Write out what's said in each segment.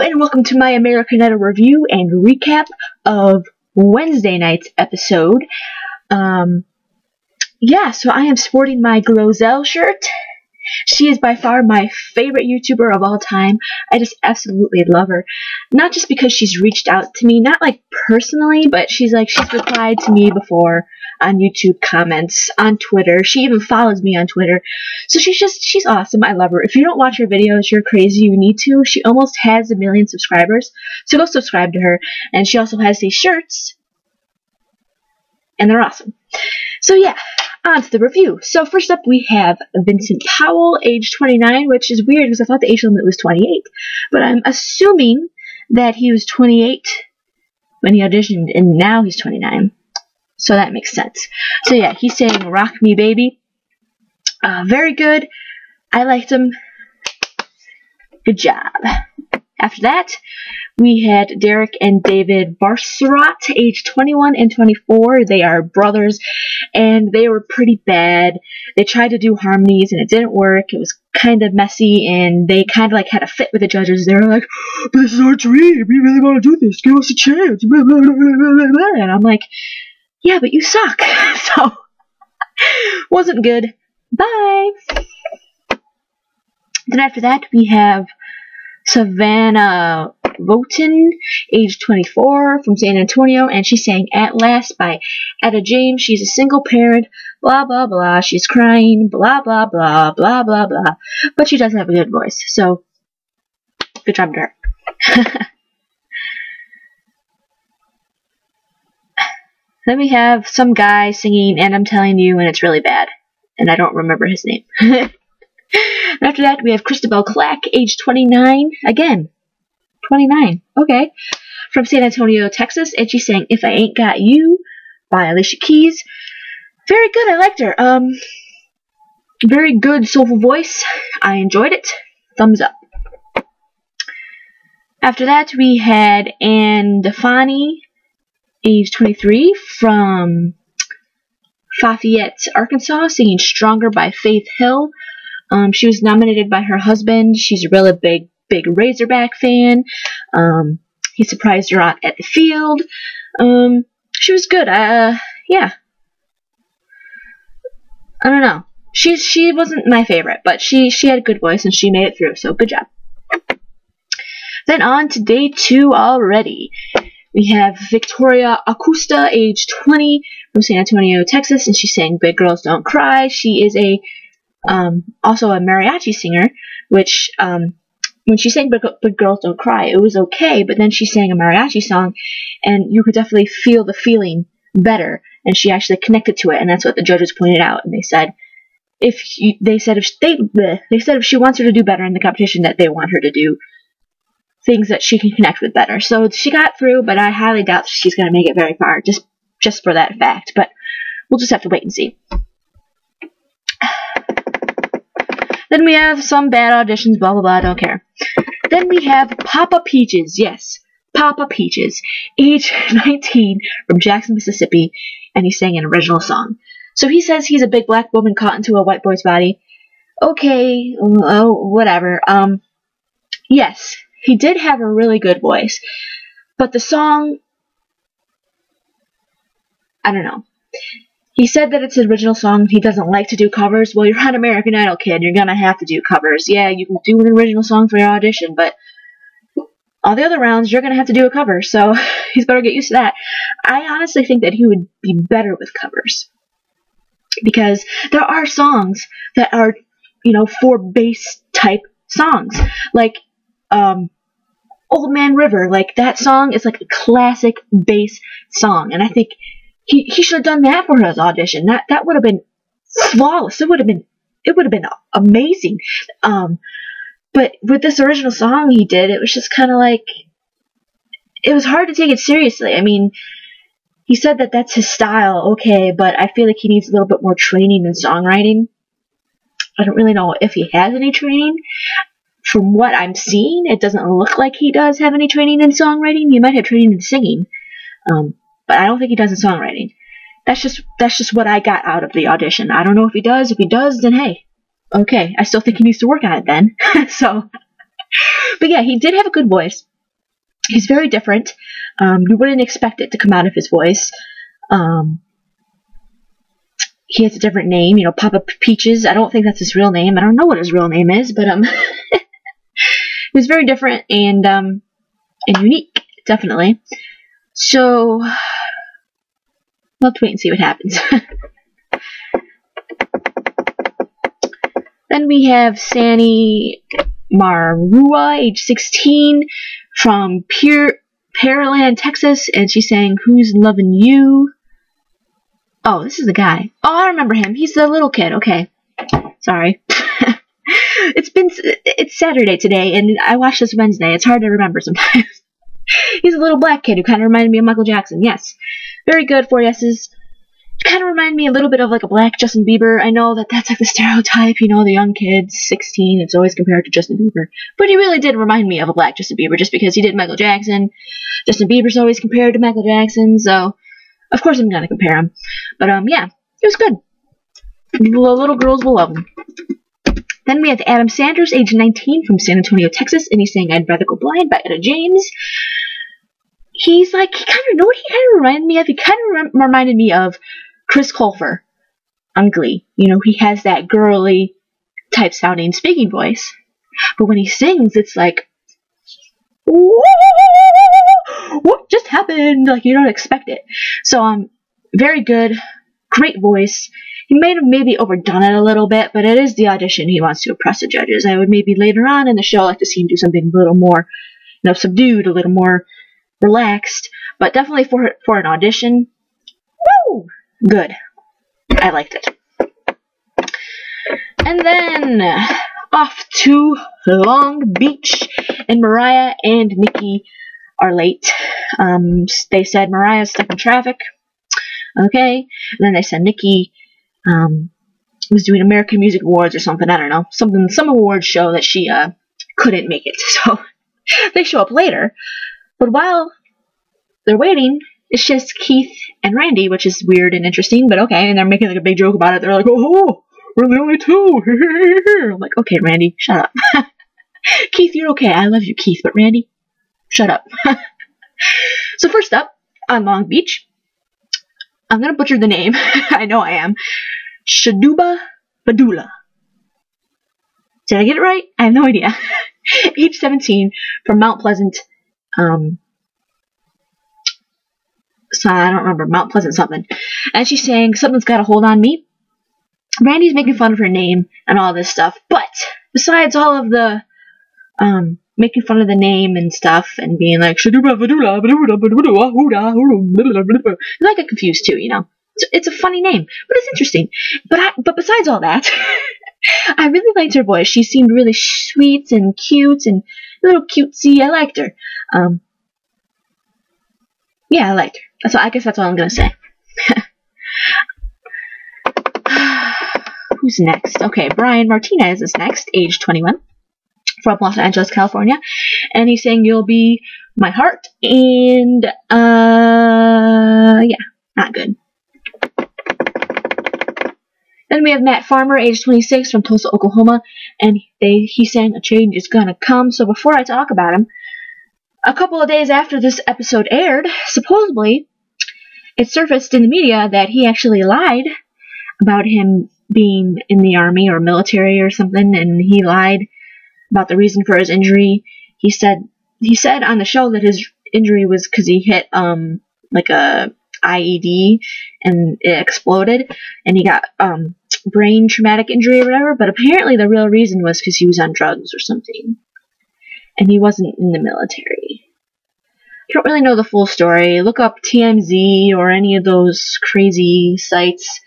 and welcome to my American Idol review and recap of Wednesday night's episode. Yeah, so I am sporting my Glozell shirt. She is by far my favorite YouTuber of all time. I just absolutely love her. Not just because she's reached out to me, not like personally, but she's replied to me before on YouTube comments, on Twitter. She even follows me on Twitter. So she's awesome. I love her. If you don't watch her videos, you're crazy. You need to. She almost has 1 million subscribers. So go subscribe to her. And she also has these shirts. And they're awesome. So yeah, on to the review. So first up we have Vincent Powell, age 29, which is weird because I thought the age limit was 28. But I'm assuming that he was 28 when he auditioned and now he's 29. So that makes sense. So yeah, he's saying "Rock Me Baby." Very good. I liked him. Good job. After that, we had Derek and David Barcerat, age 21 and 24. They are brothers, and they were pretty bad. They tried to do harmonies, and it didn't work. It was kind of messy, and they kind of like had a fit with the judges. They were like, "This is our dream. We really want to do this. Give us a chance." And I'm like, yeah, but you suck. So, wasn't good. Bye. Then after that, we have Savannah Votion, age 24, from San Antonio, and she sang "At Last" by Etta James. She's a single parent, blah, blah, blah. She's crying, blah, blah, blah, blah, blah, blah. But she does have a good voice, so good job to her. Then we have some guy singing "And I'm Telling You," and it's really bad. And I don't remember his name. After that, we have Cristabel Clack, age 29. Again, 29. Okay. From San Antonio, Texas. And she sang "If I Ain't Got You" by Alicia Keys. Very good. I liked her. Very good, soulful voice. I enjoyed it. Thumbs up. After that, we had Difani, age 23, from Lafayette, Arkansas, singing "Stronger" by Faith Hill. She was nominated by her husband. She's a really big Razorback fan. He surprised her out at the field. She was good. Yeah. I don't know. She wasn't my favorite, but she had a good voice and she made it through, so good job. Then on to day 2 already. We have Victoria Acosta, age 20, from San Antonio, Texas, and she sang "Big Girls Don't Cry." She is also a mariachi singer, which, when she sang Big Girls Don't Cry, it was okay, but then she sang a mariachi song, and you could definitely feel the feeling better, and she actually connected to it, and that's what the judges pointed out, and they said if she wants her to do better in the competition, that they want her to do things that she can connect with better. So she got through, but I highly doubt she's going to make it very far, just for that fact, but we'll just have to wait and see. Then we have some bad auditions, blah, blah, blah, don't care. Then we have Papa Peachez, yes, Papa Peachez, age 19, from Jackson, Mississippi, and he sang an original song. So he says he's a big black woman caught into a white boy's body. Okay, oh, whatever. Yes, he did have a really good voice, but the song, I don't know. He said that it's his original song. He doesn't like to do covers. Well, you're on American Idol, kid. You're going to have to do covers. Yeah, you can do an original song for your audition, but all the other rounds, you're going to have to do a cover, so he's better get used to that. I honestly think that he would be better with covers, because there are songs that are, for bass-type songs, like Old Man River. Like, that song is like a classic bass song, and I think he should have done that for his audition. That would have been flawless. It would have been amazing. But with this original song he did, it was just kind of like, it was hard to take it seriously. I mean, he said that that's his style, okay, but I feel like he needs a little bit more training in songwriting. I don't really know if he has any training. From what I'm seeing, it doesn't look like he does have any training in songwriting. He might have training in singing. But I don't think he does in songwriting. That's just what I got out of the audition. I don't know if he does. If he does, then hey, okay. I still think he needs to work on it then. So, but yeah, he did have a good voice. He's very different. You wouldn't expect it to come out of his voice. He has a different name, you know, Papa Peachez. I don't think that's his real name. I don't know what his real name is, but he's very different and unique, definitely. So we'll have to wait and see what happens. Then we have Sanni Marua, age 16, from Pearland, Texas, and she's saying, "Who's loving you?" Oh, this is the guy. Oh, I remember him. He's the little kid. Okay. Sorry. It's Saturday today, and I watched this Wednesday. It's hard to remember sometimes. He's a little black kid who kind of reminded me of Michael Jackson. Yes. Very good, 4 yeses. Kind of reminded me a little bit of like a black Justin Bieber. I know that that's like the stereotype, you know, the young kid, 16, it's always compared to Justin Bieber. But he really did remind me of a black Justin Bieber just because he did Michael Jackson. Justin Bieber's always compared to Michael Jackson, so of course I'm gonna compare him. But yeah, it was good. The little girls will love him. Then we have Adam Sanders, age 19, from San Antonio, Texas, and he's saying I'd Rather Go Blind by Etta James. He's like, he kind of reminded me of? He kind of reminded me of Chris Colfer on Glee. You know, he has that girly type sounding speaking voice. But when he sings, it's like, what just happened? Like, you don't expect it. So, very good. Great voice. He may have maybe overdone it a little bit, but it is the audition. He wants to impress the judges. I would maybe later on in the show like to see him do something a little more, you know, subdued, a little more relaxed. But definitely for an audition, woo! Good. I liked it. And then off to Long Beach, and Mariah and Nikki are late. They said Mariah's stuck in traffic. Okay. And then they said Nikki was doing American Music Awards or something. I don't know. Some award show that she couldn't make it. So they show up later. But while they're waiting, it's just Keith and Randy, which is weird and interesting, but okay. And they're making like a big joke about it. They're like, "Oh, we're the only two." I'm like, "Okay, Randy, shut up." Keith, you're okay. I love you, Keith, but Randy, shut up. So first up, on Long Beach, I'm gonna butcher the name. I know I am. Shubha Vedula. Did I get it right? I have no idea. Age 17, from Mount Pleasant. So I don't remember, Mount Pleasant something. And she's saying something's got a hold on me. Randy's making fun of her name and all this stuff, but besides all of the making fun of the name and stuff and being like I get confused too, you know. It's a funny name, but it's interesting. But besides all that, I really liked her voice. She seemed really sweet and cute and a little cutesy. I liked her. Yeah, I liked her. I guess that's all I'm gonna say. Who's next? Okay, Brian Martinez is next, age 21, from Los Angeles, California, and he's saying you'll be my heart, and yeah, not good. Then we have Matt Farmer, age 26, from Tulsa, Oklahoma, and he's saying a change is gonna come. So before I talk about him, a couple of days after this episode aired, supposedly, it surfaced in the media that he actually lied about him being in the army or military or something, and he lied about the reason for his injury. He said on the show that his injury was because he hit like a IED and it exploded, and he got brain traumatic injury or whatever. But apparently the real reason was because he was on drugs or something, and he wasn't in the military. I don't really know the full story. Look up TMZ or any of those crazy sites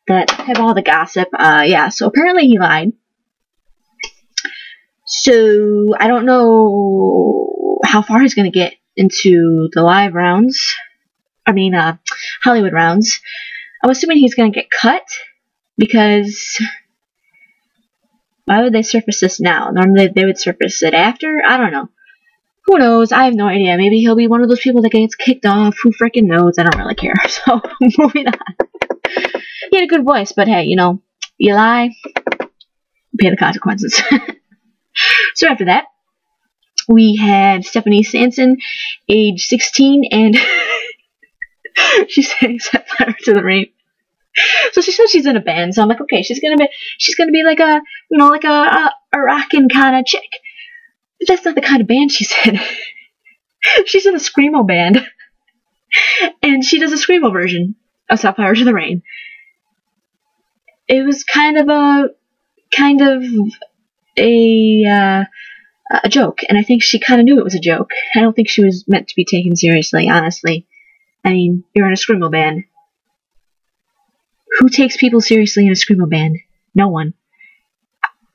that have all the gossip. Yeah, so apparently he lied. So I don't know how far he's going to get into the live rounds. Hollywood rounds. I'm assuming he's going to get cut, because why would they surface this now? Normally they would surface it after? I don't know. Who knows? I have no idea. Maybe he'll be one of those people that gets kicked off. Who freaking knows? I don't really care. So, moving on. He had a good voice, but hey, you know, you lie, pay the consequences. So after that, we had Stephanie Sanson, age 16, and she sang Set Fire to the Rain. So she said she's in a band, so I'm like, okay, she's gonna be like a, you know, like a rockin' kind of chick. But that's not the kind of band she's in. She's in a screamo band, and she does a screamo version of Set Fire to the Rain. It was kind of a joke, and I think she kind of knew it was a joke. I don't think she was meant to be taken seriously, honestly. I mean, you're in a screamo band. Who takes people seriously in a screamo band? No one.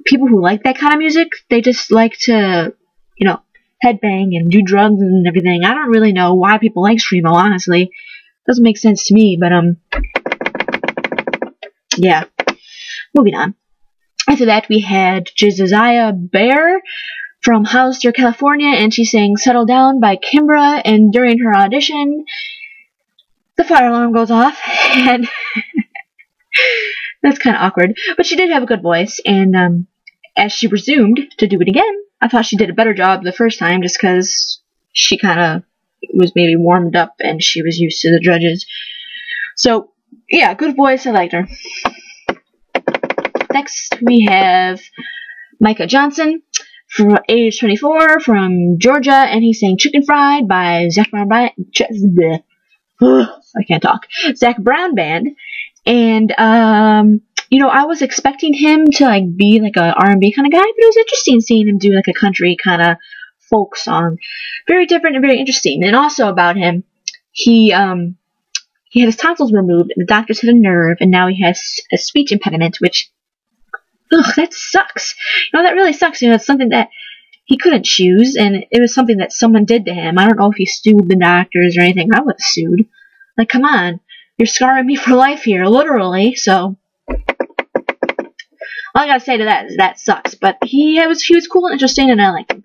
People who like that kind of music, they just like to, you know, headbang and do drugs and everything. I don't really know why people like screamo, honestly. Doesn't make sense to me, but, yeah. Moving on. After that, we had Jesaiah Baer from Hollister, California, and she sang Settle Down by Kimbra, and during her audition, the fire alarm goes off, and that's kind of awkward. But she did have a good voice, and as she resumed to do it again, I thought she did a better job the first time, just because she kind of was maybe warmed up and she was used to the judges. So, yeah, good voice. I liked her. Next, we have Micah Johnson, from age 24, from Georgia, and he sang Chicken Fried by Zach Brown Band. I can't talk. Zach Brown Band. And, you know, I was expecting him to, like, be, like, a R&B kind of guy, but it was interesting seeing him do, like, a country kind of folk song. Very different and very interesting. And also about him, he had his tonsils removed, and the doctors hit a nerve, and now he has a speech impediment, which, ugh, that sucks. You know, that really sucks. You know, it's something that he couldn't choose, and it was something that someone did to him. I don't know if he sued the doctors or anything. I would have sued. Like, come on. You're scarring me for life here, literally, so all I gotta say to that is that sucks. But he was cool and interesting, and I liked him.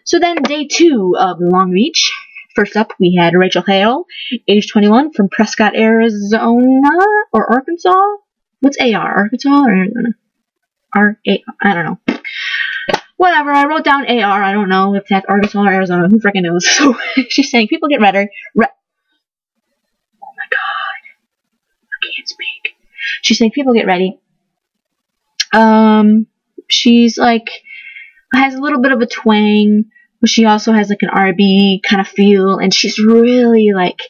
So then, day 2 of Long Beach. First up, we had Rachel Hale, age 21, from Prescott, Arizona, or Arkansas? What's AR? Arkansas or Arizona? I don't know. Whatever, I wrote down AR. I don't know if that's Arkansas or Arizona. Who freaking knows? So she's saying, people get ready. Oh my god. I can't speak. She's saying, people get ready. She's like, has a little bit of a twang, but she also has like an R&B kind of feel, and she's really like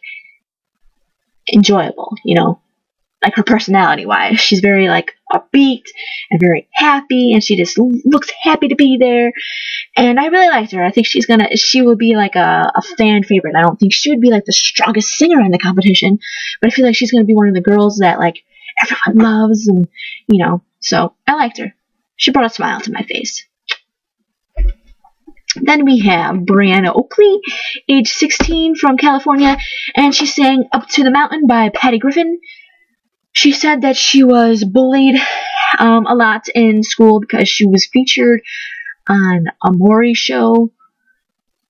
enjoyable, you know, like her personality wise. She's very like upbeat and very happy, and she just looks happy to be there, and I really liked her. I think she will be like a fan favorite. I don't think she would be like the strongest singer in the competition, but I feel like she's gonna be one of the girls that like everyone loves, and you know, so I liked her. She brought a smile to my face. Then we have Briana Oakley, age 16, from California, and she sang Up to the Mountain by Patty Griffin. She said that she was bullied a lot in school because she was featured on a Maury show.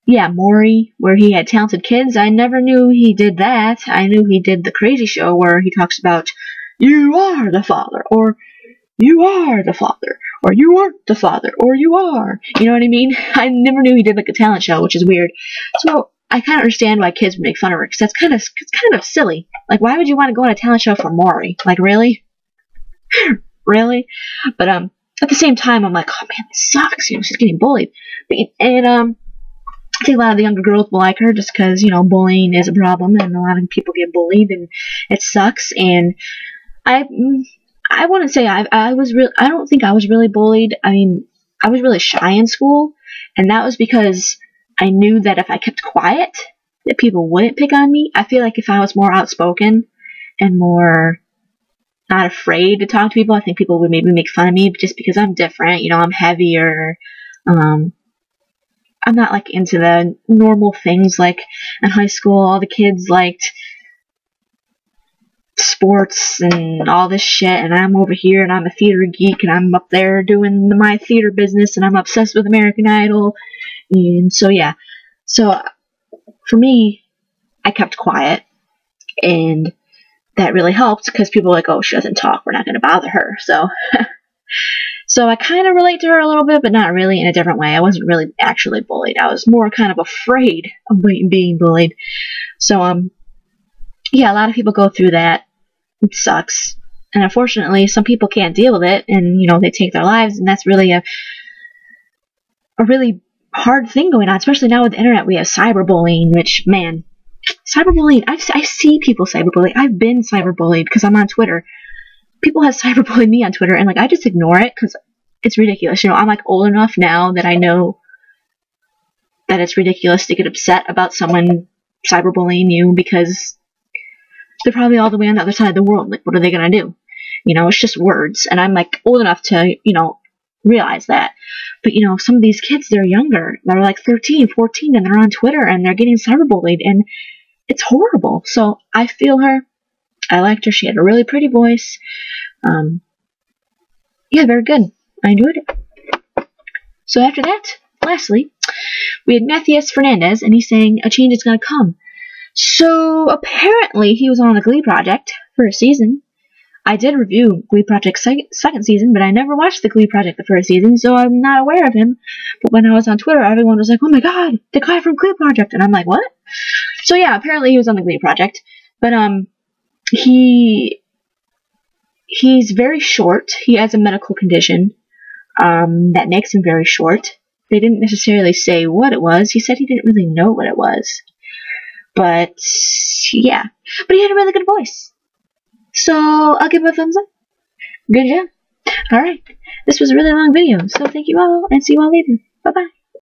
Yeah, Maury, where he had talented kids. I never knew he did that. I knew he did the crazy show where he talks about, you are the father, or you are the father, or you aren't the father, or you are. You know what I mean? I never knew he did like a talent show, which is weird. So I kind of understand why kids would make fun of her, because that's kind of silly. Like, why would you want to go on a talent show for Maury? Like, really? Really? But at the same time, I'm like, oh man, this sucks. You know, she's getting bullied. And I think a lot of the younger girls will like her just because, you know, bullying is a problem, and a lot of people get bullied, and it sucks. And I wouldn't say I don't think I was really bullied. I mean, I was really shy in school, and that was because I knew that if I kept quiet, that people wouldn't pick on me. I feel like if I was more outspoken and more not afraid to talk to people, I think people would maybe make fun of me just because I'm different. You know, I'm heavier. I'm not like into the normal things like in high school. All the kids liked sports and all this shit, and I'm over here and I'm a theater geek, and I'm up there doing my theater business, and I'm obsessed with American Idol. And so yeah, so for me, I kept quiet, and that really helped because people were like, oh, she doesn't talk, we're not going to bother her. So So I kind of relate to her a little bit, but not really, in a different way. I wasn't really actually bullied. I was more kind of afraid of being bullied. So, yeah, a lot of people go through that. It sucks. And unfortunately, some people can't deal with it, and, you know, they take their lives, and that's really a really hard thing going on, especially now with the internet. We have cyberbullying, which, man, cyberbullying, I see people cyberbully. I've been cyberbullied because I'm on Twitter. People have cyberbullied me on Twitter, and, like, I just ignore it because it's ridiculous. You know, I'm, like, old enough now that I know that it's ridiculous to get upset about someone cyberbullying you because they're probably all the way on the other side of the world. Like, what are they going to do? You know, it's just words. And I'm, like, old enough to, you know, realize that. But, you know, some of these kids, they're younger. They're, like, 13, 14, and they're on Twitter, and they're getting cyberbullied, and it's horrible. So I feel her. I liked her. She had a really pretty voice. Yeah, very good. I enjoyed it. So after that, lastly, we had Matheus Fernandes, and he's saying a change is going to come. So apparently he was on the Glee Project for a season. I did review Glee Project's second season, but I never watched the Glee Project the first season, so I'm not aware of him. But when I was on Twitter, everyone was like, oh my god, the guy from Glee Project, and I'm like, what? So yeah, apparently he was on the Glee Project, but he's very short. He has a medical condition that makes him very short. They didn't necessarily say what it was. He said he didn't really know what it was. But, yeah. But he had a really good voice. So, I'll give him a thumbs up. Good job. Alright. This was a really long video, so thank you all, and see you all later. Bye-bye.